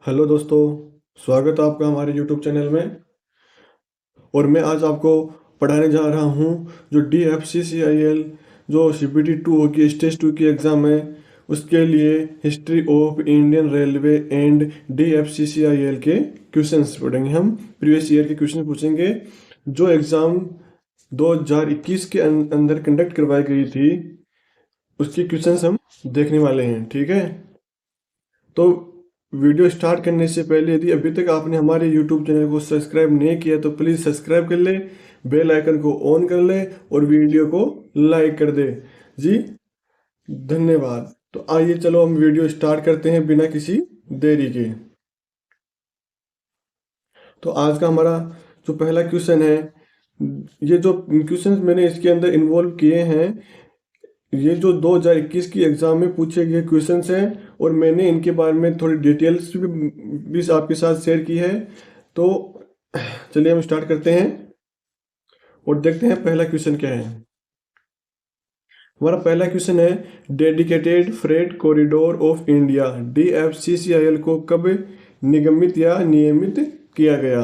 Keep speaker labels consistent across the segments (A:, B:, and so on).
A: Hello दोस्तों, स्वागत है आपका हमारे यूट्यूब चैनल में। और मैं आज आपको पढ़ाने जा रहा हूँ जो DFCCIL जो CPT 2 होगी, स्टेज 2 की एग्ज़ाम है, उसके लिए history of Indian railway and DFCCIL के क्वेश्चंस पढ़ेंगे। हम प्रीवियस ईयर के क्वेश्चन पूछेंगे जो एग्ज़ाम 2021 के अंदर कंडक्ट करवाई गई थी, उसकी क्वेश्चंस हम देखने वाले हैं। ठीक है, तो वीडियो स्टार्ट करने से पहले यदि अभी तक आपने हमारे यूट्यूब चैनल को सब्सक्राइब नहीं किया तो प्लीज़ सब्सक्राइब कर ले, बेल आइकन को ऑन कर ले और वीडियो को लाइक कर दे जी। धन्यवाद। तो आइए चलो हम वीडियो स्टार्ट करते हैं बिना किसी देरी के। तो आज का हमारा जो पहला क्वेश्चन है, ये जो क्वेश्चन मैंने इसके अंदर इन्वॉल्व किए हैं, ये जो 2021 की एग्ज़ाम में पूछे गए क्वेश्चंस हैं और मैंने इनके बारे में थोड़ी डिटेल्स भी आपके साथ शेयर की है। तो चलिए हम स्टार्ट करते हैं और देखते हैं पहला क्वेश्चन क्या है। हमारा पहला क्वेश्चन है, dedicated freight corridor of India DFCCIL को कब निगमित या नियमित किया गया?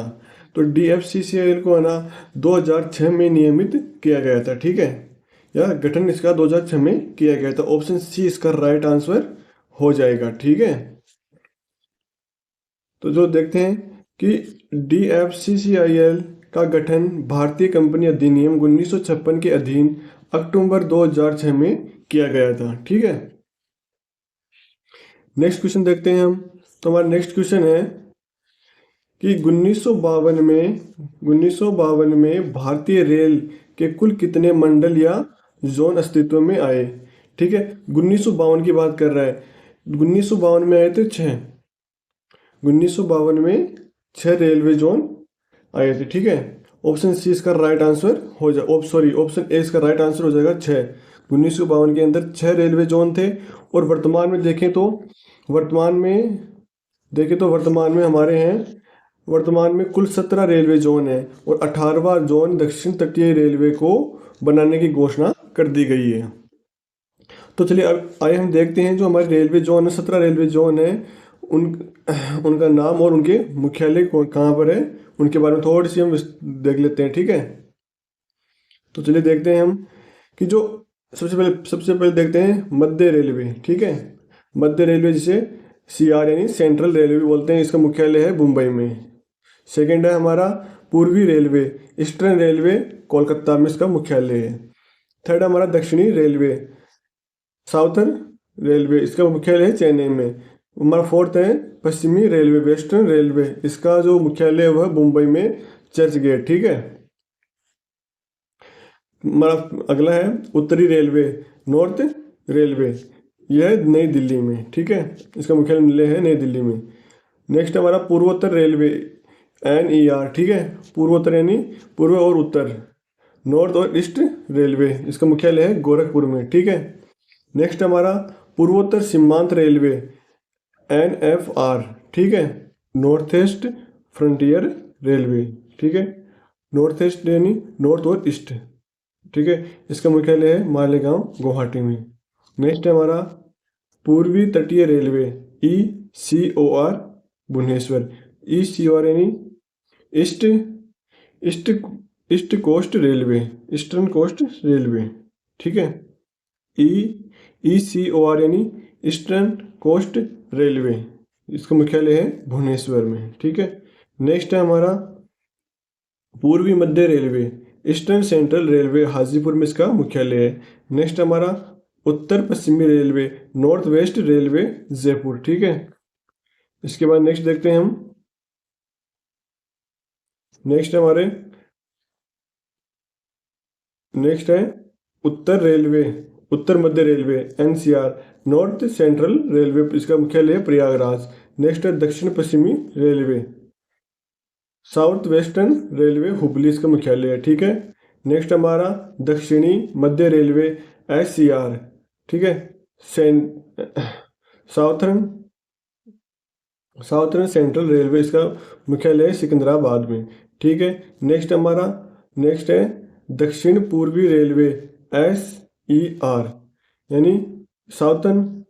A: तो DFCCIL को है ना 2006 में नियमित किया गया था। ठीक है, या गठन इसका 2006 में किया गया था। ऑप्शन सी इसका राइट आंसर हो जाएगा। ठीक है, तो जो देखते हैं कि DFCCIL का गठन भारतीय कंपनी अधिनियम 1956 के अधीन अक्टूबर 2006 में किया गया था। ठीक है, नेक्स्ट क्वेश्चन देखते हैं हम। तो हमारा नेक्स्ट क्वेश्चन है कि 1952 में भारतीय रेल के कुल कितने मंडल या जोन अस्तित्व में आए? ठीक है, 1952 की बात कर रहा है। 1952 में आए थे 6। 1952 में 6 रेलवे जोन आए थे। ठीक है, ऑप्शन सी इसका राइट आंसर हो जाए, ऑप्शन ए इसका राइट आंसर हो जाएगा 6। 1952 के अंदर 6 रेलवे जोन थे। और वर्तमान में हमारे हैं, वर्तमान में कुल 17 रेलवे जोन है और 18वां जोन दक्षिण तटीय रेलवे को बनाने की घोषणा कर दी गई है। तो चलिए अब आइए हम देखते हैं जो हमारे रेलवे जोन है, 17 रेलवे जोन है, उन उनका नाम और उनके मुख्यालय कहाँ पर है, उनके बारे में थोड़ी सी हम देख लेते हैं। ठीक है, तो चलिए देखते हैं हम कि जो सबसे पहले देखते हैं मध्य रेलवे। ठीक है, मध्य रेलवे जिसे CR यानी सेंट्रल रेलवे बोलते हैं, इसका मुख्यालय है मुंबई में। सेकंड है हमारा पूर्वी रेलवे, ईस्टर्न रेलवे, कोलकाता में इसका मुख्यालय है। थर्ड हमारा दक्षिणी रेलवे, साउथर्न रेलवे, इसका मुख्यालय है चेन्नई में। हमारा फोर्थ है पश्चिमी रेलवे, वेस्टर्न रेलवे, इसका जो मुख्यालय है वह मुंबई में, चर्च गेट। ठीक है, हमारा अगला है उत्तरी रेलवे, नॉर्थ रेलवे, यह है नई दिल्ली में। ठीक है, इसका मुख्यालय है नई दिल्ली में। नेक्स्ट हमारा पूर्वोत्तर रेलवे, NER। ठीक है, पूर्वोत्तर यानी पूर्व और उत्तर, नॉर्थ और ईस्ट रेलवे, इसका मुख्यालय है गोरखपुर में। ठीक है, नेक्स्ट हमारा पूर्वोत्तर सीमांत रेलवे, NFR। ठीक है, नॉर्थ ईस्ट फ्रंटियर रेलवे। ठीक है, नॉर्थ ईस्ट यानी नॉर्थ और ईस्ट। ठीक है, इसका मुख्यालय है मालेगांव, गुवाहाटी में। नेक्स्ट है हमारा पूर्वी तटीय रेलवे, ECOR, भुवनेश्वर। ECOR यानी east east east coast railway, eastern coast railway. ठीक है, ECOR यानी ईस्टर्न कोस्ट रेलवे, इसका मुख्यालय है भुवनेश्वर में। ठीक है, नेक्स्ट है हमारा पूर्वी मध्य railway, eastern central railway, Hajipur में इसका मुख्यालय है। नेक्स्ट हमारा उत्तर पश्चिमी railway, north west railway, Jaipur. ठीक है, इसके बाद नेक्स्ट देखते हैं हम। नेक्स्ट है उत्तर रेलवे, उत्तर मध्य railway, NCR, north central railway, इसका मुख्यालय है प्रयागराज। नेक्स्ट है दक्षिण पश्चिमी railway, south western railway, Hubli, इसका मुख्यालय है। ठीक है, नेक्स्ट हमारा दक्षिणी मध्य रेलवे, SCR। ठीक है, साउथर्न साउथर्न सेंट्रल रेलवे, इसका मुख्यालय है सिकंदराबाद में। ठीक है, नेक्स्ट है दक्षिण पूर्वी रेलवे, SER यानी साउथर्न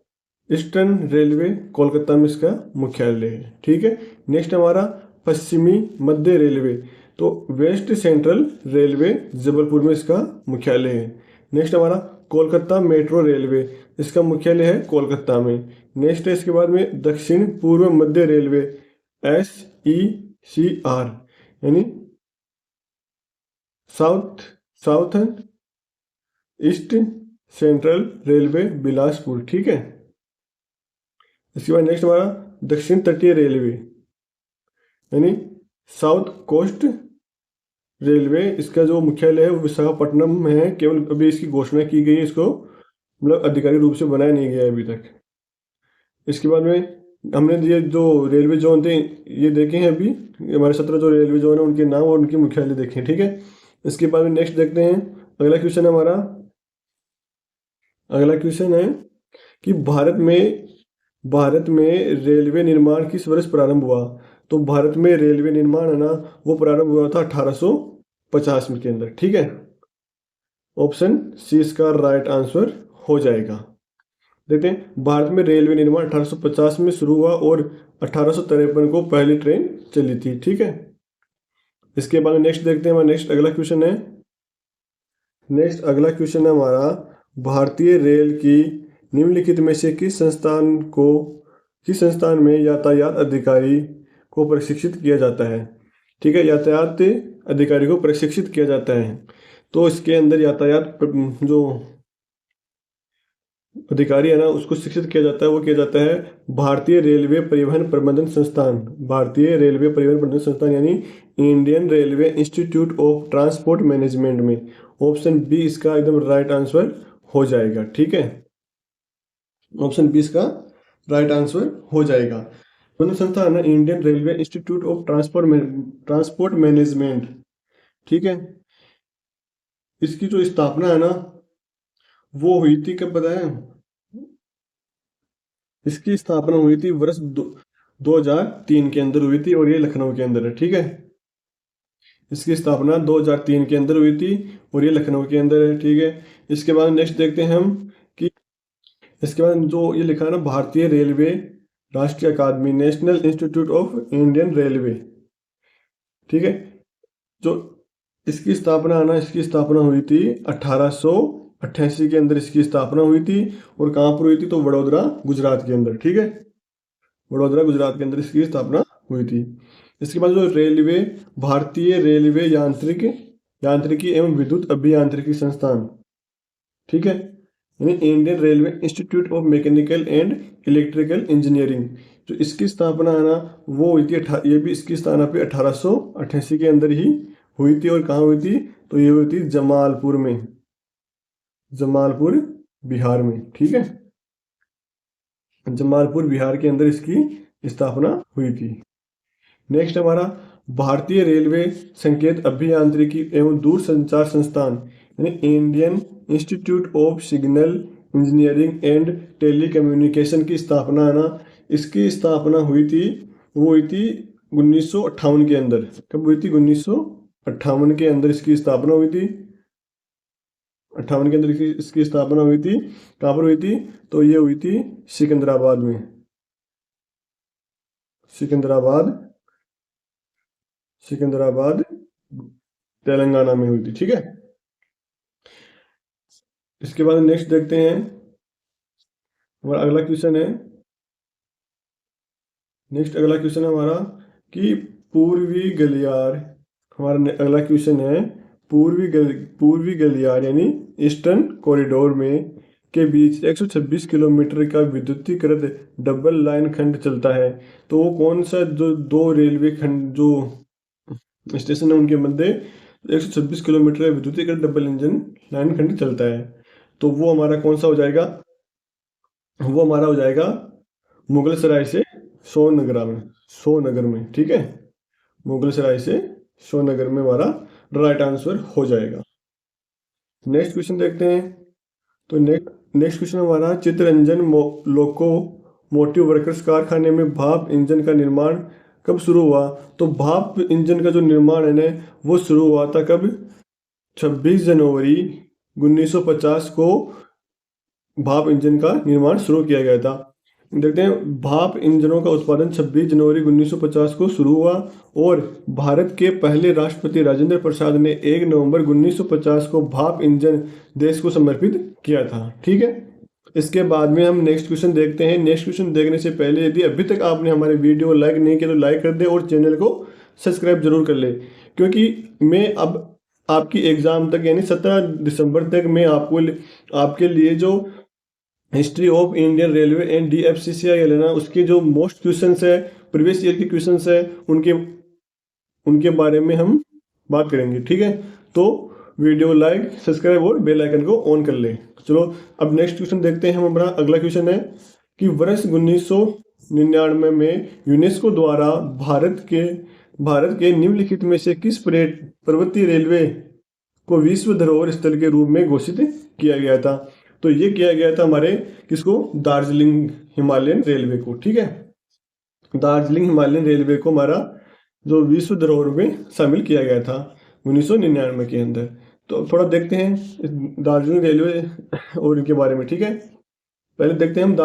A: ईस्टर्न रेलवे कोलकाता में इसका मुख्यालय है। ठीक है। नेक्स्ट हमारा पश्चिमी मध्य रेलवे, तो वेस्ट सेंट्रल रेलवे जबलपुर में इसका मुख्यालय है। नेक्स्ट हमारा कोलकाता मेट्रो रेलवे, इसका मुख्यालय है कोलकाता में। नेक्स्ट है इसके बाद में दक्षिण पूर्व मध्य रेलवे SECR यानी southern east central railway Bilaspur. ठीक है। इसके बाद नेक्स्ट हमारा दक्षिण तटीय रेलवे यानी साउथ कोस्ट रेलवे, इसका जो मुख्यालय है वो विशाखापट्टनम में है। केवल अभी इसकी घोषणा की गई है, इसको मतलब आधिकारिक रूप से बनाया नहीं गया है अभी तक। इसके बाद में हमने ये जो रेलवे जोन थे ये देखे हैं, अभी हमारे 17 जो रेलवे जोन है उनके नाम और उनके मुख्यालय देखे हैं। ठीक है। इसके बाद में नेक्स्ट देखते हैं, अगला क्वेश्चन है हमारा। अगला क्वेश्चन है कि भारत में रेलवे निर्माण किस वर्ष प्रारंभ हुआ। तो भारत में रेलवे निर्माण है ना वो प्रारंभ हुआ था 1850 के अंदर। ठीक है। ऑप्शन सी इसका राइट आंसर हो जाएगा। देखते हैं, भारत में रेलवे निर्माण 1850 में शुरू हुआ और 1853 को पहली ट्रेन चली थी। ठीक है। इसके बाद नेक्स्ट देखते हैं, हमारा नेक्स्ट अगला क्वेश्चन है। नेक्स्ट अगला क्वेश्चन है हमारा, भारतीय रेल की निम्नलिखित में से किस संस्थान में यातायात अधिकारी को प्रशिक्षित किया जाता है। ठीक है। यातायात अधिकारी को प्रशिक्षित किया जाता है, तो इसके अंदर यातायात जो अधिकारी है ना उसको शिक्षित किया जाता है, वो किया जाता है भारतीय रेलवे परिवहन प्रबंधन संस्थान। भारतीय रेलवे परिवहन प्रबंधन संस्थान यानी Indian railway institute of transport management में। ऑप्शन बी इसका एकदम राइट आंसर हो जाएगा। ठीक है। ऑप्शन बी इसका राइट आंसर हो जाएगा। प्रबंधन संस्था है ना Indian railway institute of transport management. ठीक है। इसकी जो स्थापना है ना वो हुई थी, कब पता है? इसकी स्थापना हुई थी वर्ष 2003 के अंदर हुई थी और ये लखनऊ के अंदर है। ठीक है। इसकी स्थापना 2003 के अंदर हुई थी और ये लखनऊ के अंदर है। ठीक है। इसके बाद नेक्स्ट देखते हैं हम कि इसके बाद जो ये लिखा है ना भारतीय रेलवे राष्ट्रीय अकादमी national institute of Indian railway. ठीक है। जो इसकी स्थापना है ना इसकी स्थापना हुई थी 1888 के अंदर इसकी स्थापना हुई थी। और कहाँ पर हुई थी? तो वडोदरा गुजरात के अंदर। ठीक है। वडोदरा गुजरात के अंदर इसकी स्थापना हुई थी। इसके बाद जो रेलवे भारतीय रेलवे यांत्रिकी एवं विद्युत अभियांत्रिकी संस्थान। ठीक है। यानी Indian railway institute of mechanical and electrical engineering, जो इसकी स्थापना है ना वो हुई थी ये भी इसकी स्थापना पे 1888 के अंदर ही हुई थी। और कहाँ हुई थी? तो ये हुई थी जमालपुर में, जमालपुर बिहार में। ठीक है। जमालपुर बिहार के अंदर इसकी स्थापना हुई थी। नेक्स्ट हमारा भारतीय रेलवे संकेत अभियांत्रिकी एवं दूरसंचार संस्थान यानी Indian institute of signal engineering and telecommunication की स्थापना है ना इसकी स्थापना हुई थी, वो हुई थी 1958 के अंदर। कब हुई थी? 1958 के अंदर इसकी स्थापना हुई थी। 58 के अंदर इसकी स्थापना हुई थी। कहाँ पर हुई थी? तो ये हुई थी सिकंदराबाद में, सिकंदराबाद तेलंगाना में हुई थी। ठीक है। इसके बाद नेक्स्ट देखते हैं, हमारा अगला क्वेश्चन है। नेक्स्ट अगला क्वेश्चन है हमारा कि पूर्वी गलियार। हमारा अगला क्वेश्चन है पूर्वी गलियार यानी ईस्टर्न कॉरिडोर में के बीच 126 किलोमीटर का विद्युतीकृत डबल लाइन खंड चलता है। तो वो कौन सा जो दो रेलवे खंड जो स्टेशन है उनके मध्य 126 किलोमीटर विद्युतीकृत डबल इंजन लाइन खंड चलता है। तो वो हमारा कौन सा हो जाएगा? वो हमारा हो जाएगा मुगल सराय से सोनगर में। ठीक है। मुगल सराय से सोनगर में हमारा राइट आंसर हो जाएगा। नेक्स्ट क्वेश्चन देखते हैं। तो नेक्स्ट क्वेश्चन हमारा चित्तरंजन लोकोमोटिव वर्कर्स कारखाने में भाप इंजन का निर्माण कब शुरू हुआ? तो भाप इंजन का जो निर्माण है ना वो शुरू हुआ था कब? 26 जनवरी 1950 को भाप इंजन का निर्माण शुरू किया गया था। देखते हैं, भाप इंजनों का उत्पादन 26 जनवरी 1950 को शुरू हुआ और भारत के पहले राष्ट्रपति राजेंद्र प्रसाद ने 1 नवंबर 1950 को भाप इंजन देश को समर्पित किया था। ठीक है, इसके बाद में हम नेक्स्ट क्वेश्चन देखते हैं। नेक्स्ट क्वेश्चन देखने से पहले यदि अभी तक आपने हमारे वीडियो लाइक नहीं किया तो लाइक कर दे और चैनल को सब्सक्राइब जरूर कर ले, क्योंकि मैं अब आपकी एग्जाम तक यानी 17 दिसंबर तक मैं आपके लिए जो history of Indian railway and DFCCIL है ना, उसके जो मोस्ट क्वेश्चंस है, प्रीवियस ईयर के क्वेश्चंस है, उनके उनके बारे में हम बात करेंगे। ठीक है, तो वीडियो लाइक, सब्सक्राइब और बेल आइकन को ऑन कर ले। चलो अब नेक्स्ट क्वेश्चन देखते हैं। हमारा अगला क्वेश्चन है कि वर्ष 1999 में यूनेस्को द्वारा भारत के निम्नलिखित में से किस पर्वतीय रेलवे को विश्व धरोहर स्थल के रूप में घोषित किया गया था? तो ये किया गया था हमारे किसको? दार्जिलिंग हिमालयन रेलवे को। ठीक है, दार्जिलिंग हिमालयन रेलवे को हमारा जो विश्व धरोहर में शामिल किया गया था 1999 के अंदर। तो थोड़ा देखते हैं दार्जिलिंग रेलवे और इनके बारे में। ठीक है, पहले देखते हैं हम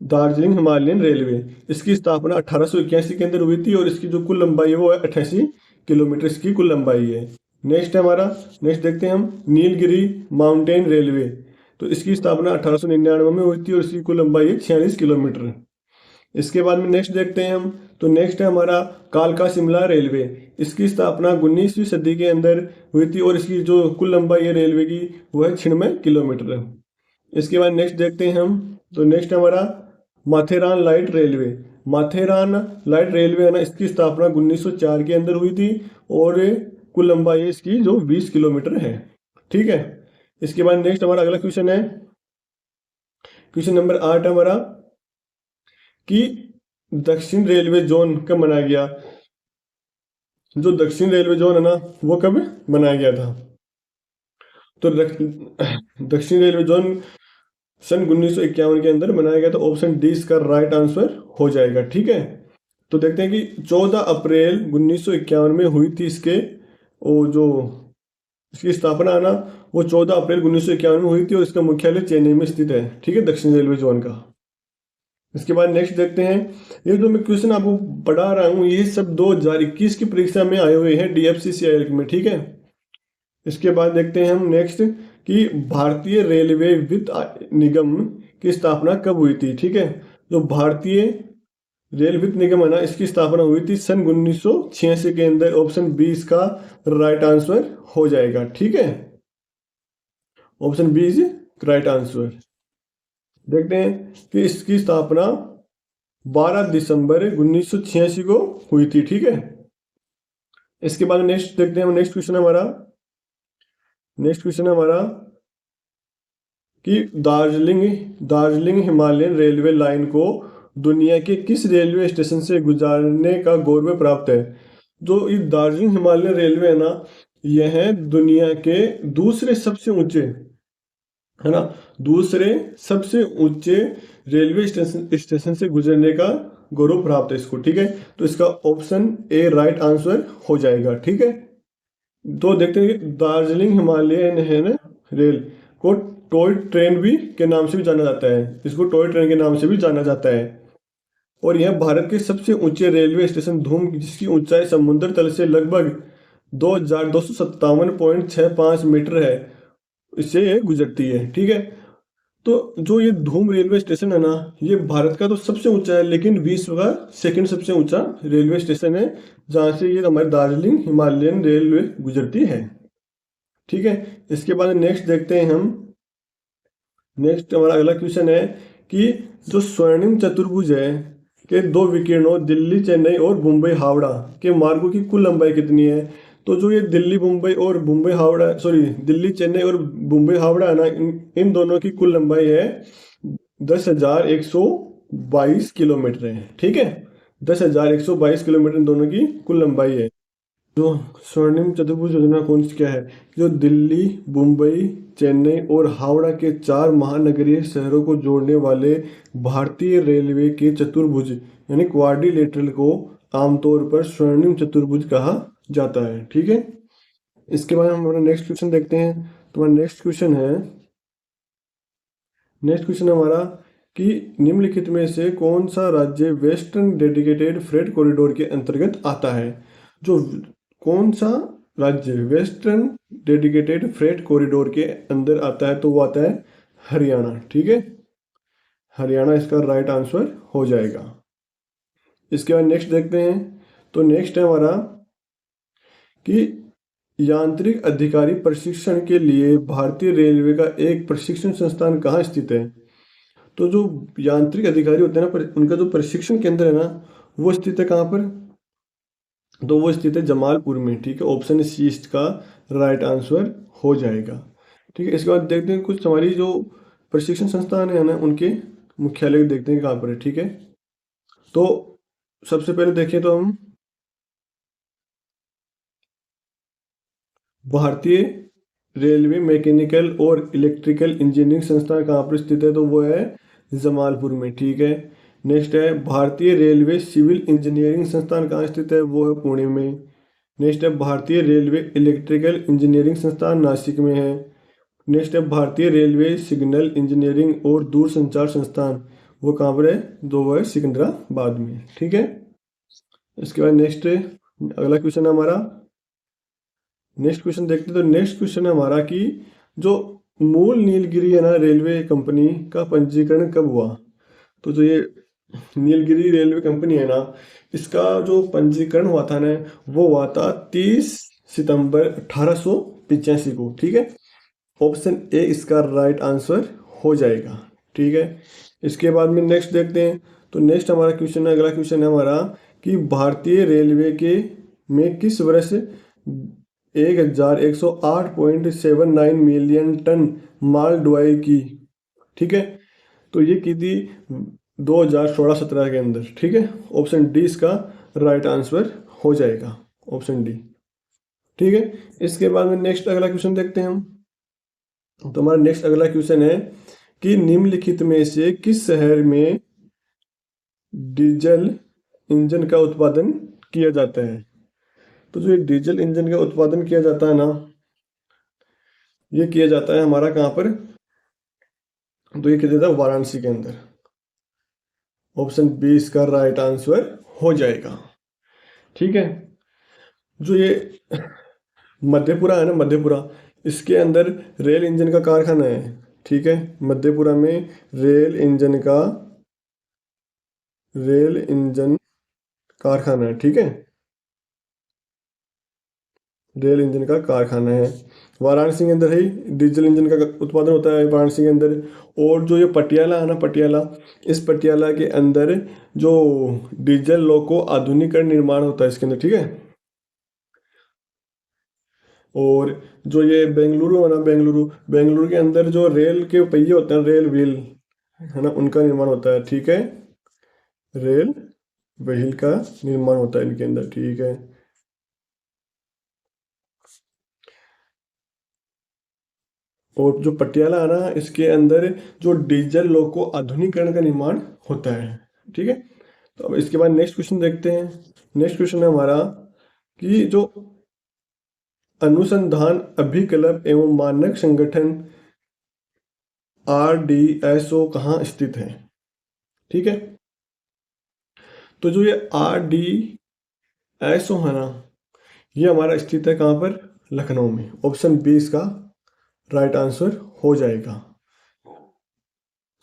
A: दार्जिलिंग हिमालयन रेलवे। इसकी स्थापना 1881 के अंदर हुई थी और इसकी जो कुल लंबाई है वो है 88 किलोमीटर इसकी कुल लंबाई है। नेक्स्ट देखते हैं हम नीलगिरी माउंटेन रेलवे। तो इसकी स्थापना 1899 में हुई थी और इसकी कुल लंबाई है 46 किलोमीटर। इसके बाद में नेक्स्ट देखते हैं हम, तो नेक्स्ट है हमारा कालका शिमला रेलवे। इसकी स्थापना 19वीं सदी के अंदर हुई थी और इसकी जो कुल लंबाई है रेलवे की वो है 96 किलोमीटर। इसके बाद नेक्स्ट देखते हैं हम, तो नेक्स्ट हमारा Matheran light railway. Matheran light railway है ना, इसकी स्थापना 1904 के अंदर हुई थी और कुल लंबाई है इसकी जो 20 किलोमीटर है। ठीक है, इसके बाद नेक्स्ट हमारा अगला क्वेश्चन है, क्वेश्चन नंबर 8 हमारा कि दक्षिण रेलवे जोन कब बनाया गया? जो दक्षिण रेलवे जोन है ना वो कब बनाया गया था? तो दक्षिण रेलवे जोन सन 1951 के अंदर बनाया गया था। ऑप्शन डी इसका राइट आंसर हो जाएगा। ठीक है, तो देखते हैं कि 14 अप्रैल 1951 में हुई थी इसकी स्थापना है ना, वो 14 अप्रैल 1951 में हुई थी और इसका मुख्यालय चेन्नई में स्थित है। ठीक है, दक्षिण रेलवे जोन का। इसके बाद नेक्स्ट देखते हैं, ये जो मैं क्वेश्चन आपको पढ़ा रहा हूँ ये सब 2021 की परीक्षा में आए हुए हैं DFCCIL में। ठीक है, इसके बाद देखते हैं हम नेक्स्ट कि भारतीय रेलवे वित्त निगम की स्थापना कब हुई थी? ठीक है, जो भारतीय रेल वित्त निगम है ना, इसकी स्थापना हुई थी सन 1986 के अंदर। ऑप्शन बी इसका राइट आंसर हो जाएगा। ठीक है, option B is right answer. देखते हैं कि इसकी स्थापना 12 दिसंबर 1986 को हुई थी। ठीक है, इसके बाद नेक्स्ट देखते हैं, नेक्स्ट क्वेश्चन है हमारा कि दार्जिलिंग हिमालयन रेलवे लाइन को दुनिया के किस रेलवे स्टेशन से गुजारने का गौरव प्राप्त है? जो ये दार्जिलिंग हिमालयन रेलवे है ना, यह है दुनिया के दूसरे सबसे ऊंचे रेलवे स्टेशन से गुजरने का गौरव प्राप्त है इसको। ठीक है, तो इसका ऑप्शन ए राइट आंसर हो जाएगा। ठीक है, तो देखते हैं दार्जिलिंग हिमालयन है ना रेल को टॉय ट्रेन भी के नाम से भी जाना जाता है, इसको टॉय ट्रेन के नाम से भी जाना जाता है। और यह भारत के सबसे ऊंचे रेलवे स्टेशन धूम, जिसकी ऊंचाई समुद्र तल से लगभग 2257.65 मीटर है, इससे ये गुजरती है। ठीक है, तो जो ये धूम रेलवे स्टेशन है ना, ये भारत का तो सबसे ऊंचा है लेकिन विश्व का सेकंड सबसे ऊंचा रेलवे स्टेशन है, जहाँ से ये हमारी दार्जिलिंग हिमालयन रेलवे गुजरती है। ठीक है, इसके बाद नेक्स्ट देखते हैं हम, नेक्स्ट हमारा अगला क्वेश्चन है कि जो स्वर्णिम चतुर्भुज है के 2 विकिरणों दिल्ली चेन्नई और मुंबई हावड़ा के मार्गों की कुल लंबाई कितनी है? तो जो ये दिल्ली चेन्नई और मुंबई हावड़ा है ना, इन दोनों की कुल लंबाई है 10,122 किलोमीटर है। ठीक है, 10,122 किलोमीटर इन दोनों की कुल लंबाई है। जो स्वर्णिम चतुर्भुज योजना क्या है? जो दिल्ली, मुंबई, चेन्नई और हावड़ा के 4 महानगरीय शहरों को जोड़ने वाले भारतीय रेलवे के चतुर्भुज यानी क्वाड्रिलेटरल को आमतौर पर स्वर्णिम चतुर्भुज कहा जाता है। ठीक है, इसके बाद हम हमारा नेक्स्ट क्वेश्चन देखते हैं। तो हमारा नेक्स्ट क्वेश्चन हमारा कि निम्नलिखित में से कौन सा राज्य वेस्टर्न डेडिकेटेड फ्रेट कॉरिडोर के अंतर्गत आता है। जो कौन सा राज्य वेस्टर्न डेडिकेटेड फ्रेट कॉरिडोर के अंदर आता है, तो वो आता है हरियाणा। ठीक है, हरियाणा इसका राइट आंसर हो जाएगा। इसके बाद नेक्स्ट देखते हैं। तो नेक्स्ट है हमारा कि यांत्रिक अधिकारी प्रशिक्षण के लिए भारतीय रेलवे का एक प्रशिक्षण संस्थान कहाँ स्थित है। तो जो यांत्रिक अधिकारी होते हैं ना, उनका जो प्रशिक्षण केंद्र है ना, वो स्थित है कहाँ पर, तो वो स्थित है जमालपुर में। ठीक है, ऑप्शन सी इसका राइट आंसर हो जाएगा। ठीक है, इसके बाद देखते हैं कुछ हमारी जो प्रशिक्षण संस्थान है ना, उनके मुख्यालय देखते हैं कहाँ पर है। ठीक है, तो सबसे पहले देखें तो हम भारतीय रेलवे मैकेनिकल और इलेक्ट्रिकल इंजीनियरिंग संस्थान कहाँ पर स्थित है, तो वो है जमालपुर में। ठीक है, नेक्स्ट है भारतीय रेलवे सिविल इंजीनियरिंग संस्थान कहाँ स्थित है, वो है पुणे में। नेक्स्ट है भारतीय रेलवे इलेक्ट्रिकल इंजीनियरिंग संस्थान नासिक में है। नेक्स्ट है भारतीय रेलवे सिग्नल इंजीनियरिंग और दूरसंचार संस्थान, वो कहाँ पर है, दो वो है सिकंदराबाद में। ठीक है, इसके बाद नेक्स्ट अगला क्वेश्चन है हमारा। नेक्स्ट क्वेश्चन देखते हैं। तो नेक्स्ट क्वेश्चन है हमारा कि जो मूल नीलगिरी है ना रेलवे कंपनी का पंजीकरण कब हुआ। तो जो ये नीलगिरी रेलवे कंपनी है ना, इसका जो पंजीकरण हुआ था ना, वो हुआ था 30 सितंबर 1885 को। ठीक है, ऑप्शन ए इसका राइट आंसर हो जाएगा। ठीक है, इसके बाद में नेक्स्ट देखते हैं। तो नेक्स्ट हमारा क्वेश्चन है, अगला क्वेश्चन है हमारा कि भारतीय रेलवे के में किस वर्ष 1108.79 मिलियन टन माल ढुलाई की। ठीक है, तो ये की थी 2016-17 के अंदर। ठीक है, ऑप्शन डी इसका राइट आंसर हो जाएगा, ऑप्शन डी। ठीक है, इसके बाद में नेक्स्ट अगला क्वेश्चन देखते हैं हम। तो हमारा नेक्स्ट अगला क्वेश्चन है कि निम्नलिखित में से किस शहर में डीजल इंजन का उत्पादन किया जाता है। तो जो ये डीजल इंजन का उत्पादन किया जाता है ना, ये किया जाता है हमारा कहाँ पर, तो ये किया जाता है वाराणसी के अंदर। ऑप्शन बी इसका राइट आंसर हो जाएगा। ठीक है, जो ये मधेपुरा है ना, मधेपुरा, इसके अंदर रेल इंजन का कारखाना है। ठीक है, मधेपुरा में रेल इंजन कारखाना है। ठीक है, रेल इंजन का कारखाना है। वाराणसी के अंदर ही डीजल इंजन का उत्पादन होता है, वाराणसी के अंदर। और जो ये पटियाला है ना, पटियाला, इस पटियाला के अंदर जो डीजल लोको आधुनिकीकरण निर्माण होता है इसके अंदर। ठीक है, और जो ये बेंगलुरु है ना, बेंगलुरु के अंदर जो रेल के पहिए होते हैं, रेल व्हील है ना, उनका निर्माण होता है। ठीक है, रेल व्हील का निर्माण होता है इनके अंदर। ठीक है, और जो पटियाला है ना, इसके अंदर जो डीजल लोको आधुनिकीकरण का निर्माण होता है। ठीक है, तो अब इसके बाद नेक्स्ट क्वेश्चन देखते हैं। नेक्स्ट क्वेश्चन है हमारा कि जो अनुसंधान अभिकल्प एवं मानक संगठन RDSO कहाँ स्थित है। ठीक है, तो जो ये RDSO है ना, ये हमारा स्थित है कहाँ पर, लखनऊ में। ऑप्शन बी इसका राइट आंसर हो जाएगा।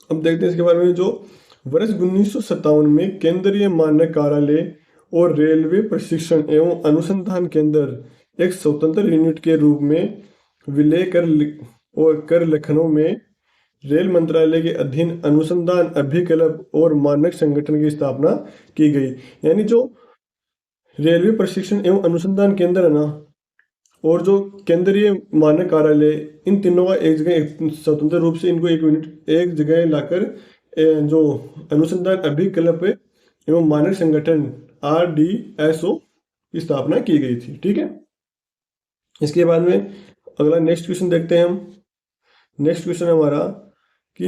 A: अब देखते हैं इसके बारे में। जो वर्ष 1957 में केंद्रीय मानक कार्यालय और रेलवे प्रशिक्षण एवं अनुसंधान केंद्र एक स्वतंत्र यूनिट के रूप में विलय कर लखनऊ में रेल मंत्रालय के अधीन अनुसंधान अभिकल्प और मानक संगठन की स्थापना की गई। यानी जो रेलवे प्रशिक्षण एवं अनुसंधान केंद्र है ना, और जो केंद्रीय मानक कार्यालय, इन तीनों का एक जगह स्वतंत्र रूप से इनको एक यूनिट एक जगह लाकर जो अनुसंधान अभिकल्प एवं मानक संगठन RDSO की स्थापना की गई थी। ठीक है, इसके बाद में अगला नेक्स्ट क्वेश्चन देखते हैं हम। नेक्स्ट क्वेश्चन है हमारा कि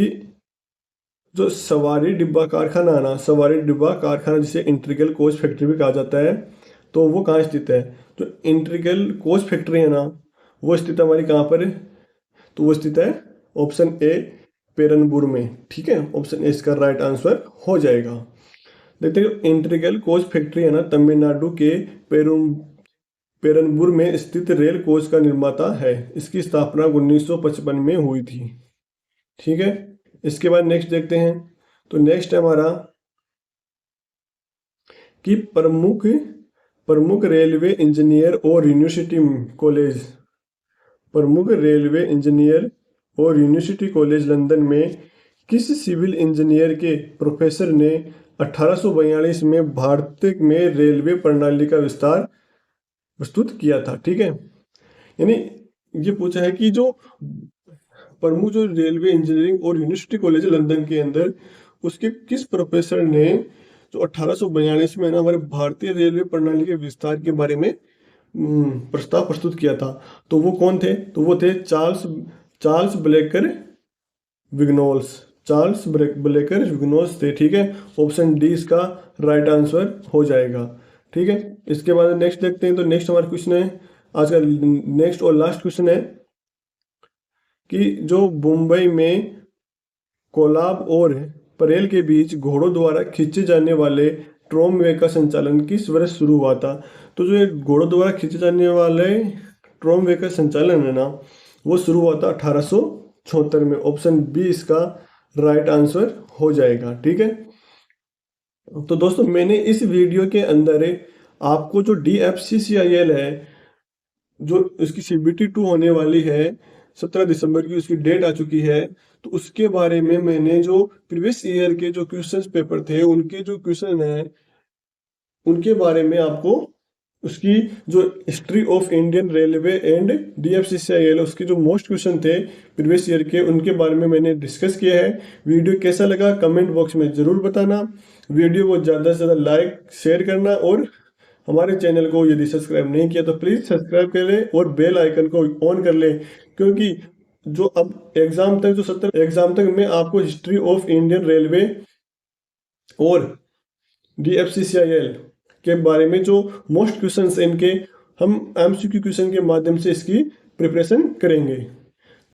A: जो सवारी डिब्बा कारखाना है ना, सवारी डिब्बा कारखाना जिसे इंटीग्रल कोच फैक्ट्री भी कहा जाता है, तो वो कहाँ स्थित है। जो इंटीग्रल कोच फैक्ट्री है ना, वो स्थित है हमारी कहाँ पर है, तो वो स्थित है ऑप्शन ए पेरनपुर में। ठीक है, ऑप्शन ए इसका राइट आंसर हो जाएगा। देखते हैं इंटीग्रल कोच फैक्ट्री है ना, तमिलनाडु के पेरनपुर में स्थित रेल कोच का निर्माता है। इसकी स्थापना 1955 में हुई थी। ठीक है, इसके बाद नेक्स्ट देखते हैं। तो नेक्स्ट है हमारा कि प्रमुख रेलवे इंजीनियर और यूनिवर्सिटी कॉलेज, प्रमुख रेलवे इंजीनियर और यूनिवर्सिटी कॉलेज लंदन में किस सिविल इंजीनियर के प्रोफेसर ने 1842 में भारत में रेलवे प्रणाली का विस्तार प्रस्तुत किया था। ठीक है, यानी ये पूछा है कि जो प्रमुख जो रेलवे इंजीनियरिंग और यूनिवर्सिटी कॉलेज है लंदन के अंदर, उसके किस प्रोफेसर ने जो 1842 में ना हमारे भारतीय रेलवे प्रणाली के विस्तार के बारे में प्रस्ताव प्रस्तुत किया था। तो वो कौन थे? तो वो थे चार्ल्स ब्लेकर विग्नोल्स। चार्ल्स ब्लेकर विग्नोल्स थे। ठीक है, ऑप्शन डी इसका राइट आंसर हो जाएगा। ठीक है, इसके बाद नेक्स्ट देखते हैं। तो नेक्स्ट हमारा क्वेश्चन है, आज का नेक्स्ट और लास्ट क्वेश्चन है कि जो मुंबई में कोलाब और परेल के बीच घोड़ों द्वारा खींचे जाने वाले ट्रॉमवे का संचालन किस वर्ष शुरू हुआ था? तो जो ये घोड़ों द्वारा खींचे जाने वाले ट्रॉमवे का संचालन है ना, वो शुरू हुआ था 1876 में। ऑप्शन बी इसका राइट आंसर हो जाएगा। ठीक है, तो दोस्तों मैंने इस वीडियो के अंदर आपको जो DFCCIL है, जो इसकी CBT 2 होने वाली है, 17 दिसंबर की उसकी डेट आ चुकी है, तो उसके बारे में मैंने जो प्रीवियस ईयर के जो क्वेश्चंस पेपर थे, उनके जो क्वेश्चन हैं उनके बारे में आपको उसकी जो history of Indian railway and DFCCIL उसके जो मोस्ट क्वेश्चन थे प्रीवियस ईयर के, उनके बारे में मैंने डिस्कस किया है। वीडियो कैसा लगा कमेंट बॉक्स में ज़रूर बताना। वीडियो को ज़्यादा से ज़्यादा लाइक शेयर करना, और हमारे चैनल को यदि सब्सक्राइब नहीं किया तो प्लीज़ सब्सक्राइब कर लें और बेल आइकन को ऑन कर लें, क्योंकि जो अब एग्ज़ाम तक, जो 17 एग्ज़ाम तक मैं आपको हिस्ट्री ऑफ इंडियन रेलवे और DFCCIL के बारे में जो मोस्ट क्वेश्चंस इनके, हम MCQ क्वेश्चन के माध्यम से इसकी प्रिपरेशन करेंगे।